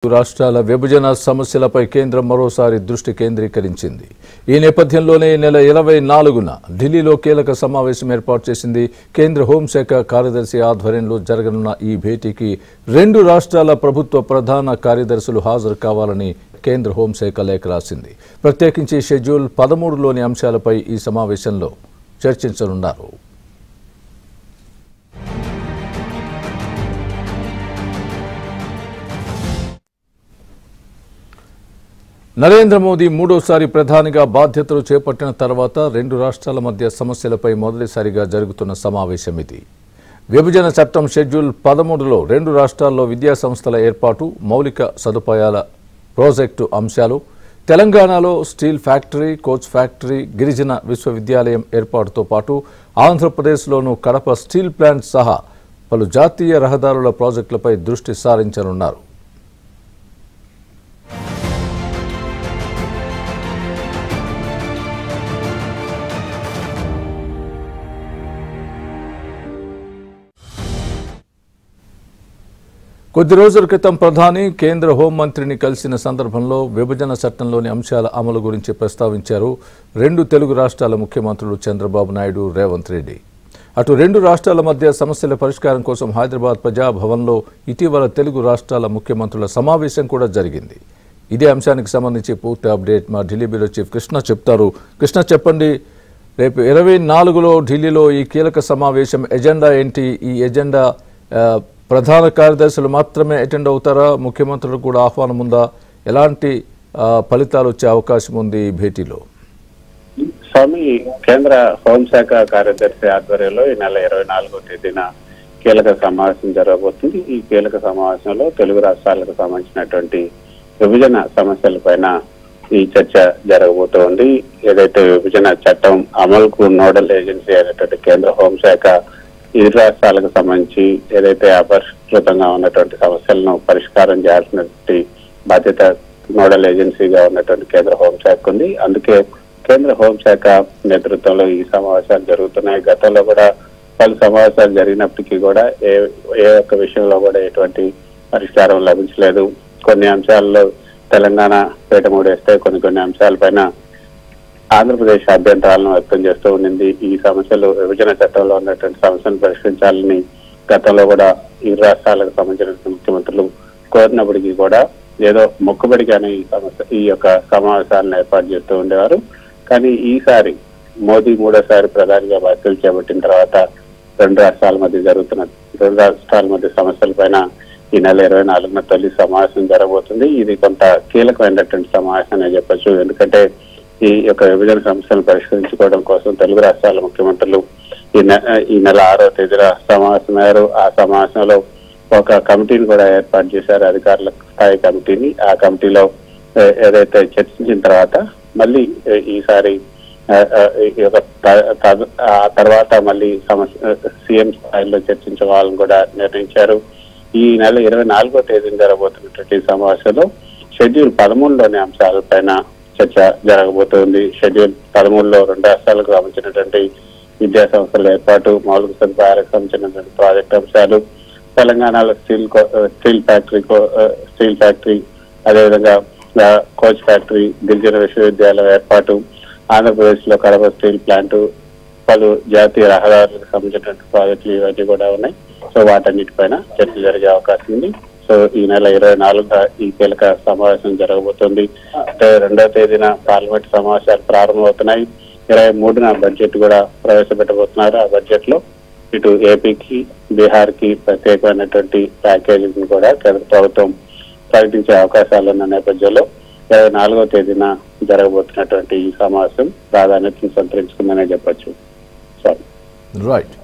రాష్ట్రాల విభజన సమస్యలపై కేంద్రం మరోసారి దృష్టి కేంద్రీకరించింది. ఈ నేపథ్యంలోనే నెల 24న ఢిల్లీలో కీలక సమావేశం ఏర్పాటు చేసింది. కేంద్ర హోంశాఖ కార్యదర్శి ఆధ్వర్యంలో జరగనున్న ఈ భేటీకి 2 రాష్ట్రాల ప్రభుత్వ ప్రధాన కార్యదర్శులు హాజరు కావాలని కేంద్ర హోంశాఖ లేఖ రాసింది. ప్రత్యేకించి షెడ్యూల్ 13లోని అంశాలపై ఈ సమావేశంలో చర్చించనున్నారు. నరేంద్ర మోదీ మూడోసారి ప్రధానిగా బాధ్యతలు చేపట్టిన తర్వాత 2 రాష్ట్రాల మధ్య సమస్యలపై మొదటిసారిగా జరుగుతున్న సమావేశం ఇది. విభజన చట్టం షెడ్యూల్ 13లో 2 రాష్ట్రాల్లో విద్యా సంస్థల ఏర్పాటు, మౌలిక సదుపాయాల ప్రాజెక్టు అంశాలు, తెలంగాణలో స్టీల్ ఫ్యాక్టరీ, కోచ్ ఫ్యాక్టరీ, గిరిజన విశ్వవిద్యాలయం ఏర్పాటుతో పాటు ఆంధ్రప్రదేశ్లోనూ కడప స్టీల్ ప్లాంట్ సహా పలు జాతీయ రహదారుల ప్రాజెక్టులపై దృష్టి సారించనున్నారు. కొద్ది రోజుల క్రితం ప్రధాని కేంద్ర హోంమంత్రిని కలిసిన సందర్భంలో విభజన చట్టంలోని అంశాల అమలు గురించి ప్రస్తావించారు 2 తెలుగు రాష్ట్రాల ముఖ్యమంత్రులు చంద్రబాబు నాయుడు, రేవంత్ రెడ్డి. అటు 2 రాష్ట్రాల మధ్య సమస్యల పరిష్కారం కోసం హైదరాబాద్ ప్రజాభవన్లో ఇటీవల తెలుగు రాష్ట్రాల ముఖ్యమంత్రుల సమావేశం కూడా జరిగింది. ఇదే అంశానికి సంబంధించి పూర్తి అప్డేట్ మా ఢిల్లీ బ్యూరో చీఫ్ కృష్ణ చెప్తారు. కృష్ణ, చెప్పండి, రేపు 24లో ఢిల్లీలో ఈ కీలక సమావేశం ఎజెండా ఏంటి? ఈ ఎజెండా ప్రధాన కార్యదర్శులు మాత్రమే అటెండ్ అవుతారా? ముఖ్యమంత్రులు కూడా ఆహ్వానం ఉందా? ఎలాంటి ఫలితాలు వచ్చే అవకాశం ఉంది ఈ భేటీలో? స్వామి, కేంద్ర హోంశాఖ కార్యదర్శి ఆధ్వర్యంలో ఈ నెల 24వ తేదీన కీలక సమావేశం జరగబోతుంది. ఈ కీలక సమావేశంలో తెలుగు రాష్ట్రాలకు సంబంధించినటువంటి విభజన సమస్యలపైన ఈ చర్చ జరగబోతోంది. ఏదైతే విభజన చట్టం అమలుకు నోడల్ ఏజెన్సీ అయినటువంటి కేంద్ర హోంశాఖ ఇరు రాష్ట్రాలకు సంబంధించి ఏదైతే అపరిష్కృతంగా ఉన్నటువంటి సమస్యలను పరిష్కారం చేయాల్సినటువంటి బాధ్యత నోడల్ ఏజెన్సీగా ఉన్నటువంటి కేంద్ర హోంశాఖ ఉంది. అందుకే కేంద్ర హోంశాఖ నేతృత్వంలో ఈ సమావేశాలు జరుగుతున్నాయి. గతంలో కూడా పలు సమావేశాలు జరిగినప్పటికీ కూడా ఏ ఒక్క విషయంలో కూడా ఎటువంటి పరిష్కారం లభించలేదు. కొన్ని అంశాల్లో తెలంగాణ పీఠమూడేస్తే కొన్ని అంశాలపైన ఆంధ్రప్రదేశ్ అభ్యంతరాలను వ్యక్తం చేస్తూ ఉండింది. ఈ సమస్యలు విభజన చట్టంలో ఉన్నటువంటి సమస్యలను పరిష్కరించాలని గతంలో కూడా ఇరు రాష్ట్రాలకు సంబంధించిన ముఖ్యమంత్రులు కోరినప్పటికీ కూడా ఏదో మొక్కుబడిగానే ఈ యొక్క సమావేశాలను ఏర్పాటు చేస్తూ ఉండేవారు. కానీ ఈసారి మోదీ మూడోసారి ప్రధానిగా బాధ్యతలు చేపట్టిన తర్వాత 2 రాష్ట్రాల మధ్య సమస్యలపైన ఈ నెల 24న తొలి సమావేశం జరగబోతుంది. ఇది కొంత కీలకమైనటువంటి సమావేశం అని చెప్పొచ్చు. ఎందుకంటే ఈ యొక్క విభజన సమస్యలను పరిష్కరించుకోవడం కోసం తెలుగు రాష్ట్రాల ముఖ్యమంత్రులు ఈ నెల 6వ తేదీన సమావేశమయ్యారు. ఆ సమావేశంలో ఒక కమిటీని కూడా ఏర్పాటు చేశారు, అధికారుల స్థాయి కమిటీని. ఆ కమిటీలో ఏదైతే చర్చించిన తర్వాత మళ్ళీ ఈసారి ఆ తర్వాత మళ్ళీ సీఎం స్థాయిలో చర్చించాలని కూడా నిర్ణయించారు. ఈ నెల 24వ తేదీన జరగబోతున్నటువంటి సమావేశంలో షెడ్యూల్ 13లోని అంశాలపైన చర్చ జరగబోతోంది. షెడ్యూల్ 13లో 2 రాష్ట్రాలకు సంబంధించినటువంటి విద్యా సంస్థల ఏర్పాటు, మౌలిక సదుపాయాలకు సంబంధించినటువంటి ప్రాజెక్ట్ అంశాలు, తెలంగాణలో స్టీల్ ఫ్యాక్టరీ, అదేవిధంగా కోచ్ ఫ్యాక్టరీ, గిరిజన విశ్వవిద్యాలయం ఏర్పాటు, ఆంధ్రప్రదేశ్ లో కడప స్టీల్ ప్లాంట్, పలు జాతీయ రహదారులకు సంబంధించినటువంటి ప్రాజెక్టులు ఇవన్నీ కూడా ఉన్నాయి. సో వాటన్నిటిపైన చర్చ జరిగే అవకాశం ఉంది. సో ఈ నెల 24న ఈ కీలక సమావేశం జరగబోతోంది. 2వ తేదీన పార్లమెంట్ సమావేశాలు ప్రారంభమవుతున్నాయి. 23న బడ్జెట్ కూడా ప్రవేశపెట్టబోతున్నారు. ఆ బడ్జెట్ లో ఇటు ఏపీకి, బీహార్ కి ప్రత్యేకమైనటువంటి ప్యాకేజీని కూడా కేంద్ర ప్రభుత్వం ప్రకటించే అవకాశాలు ఉన్న నేపథ్యంలో 24వ తేదీన జరగబోతున్నటువంటి ఈ సమావేశం ప్రాధాన్యతను సంతరించుకుందనే చెప్పొచ్చు. రైట్.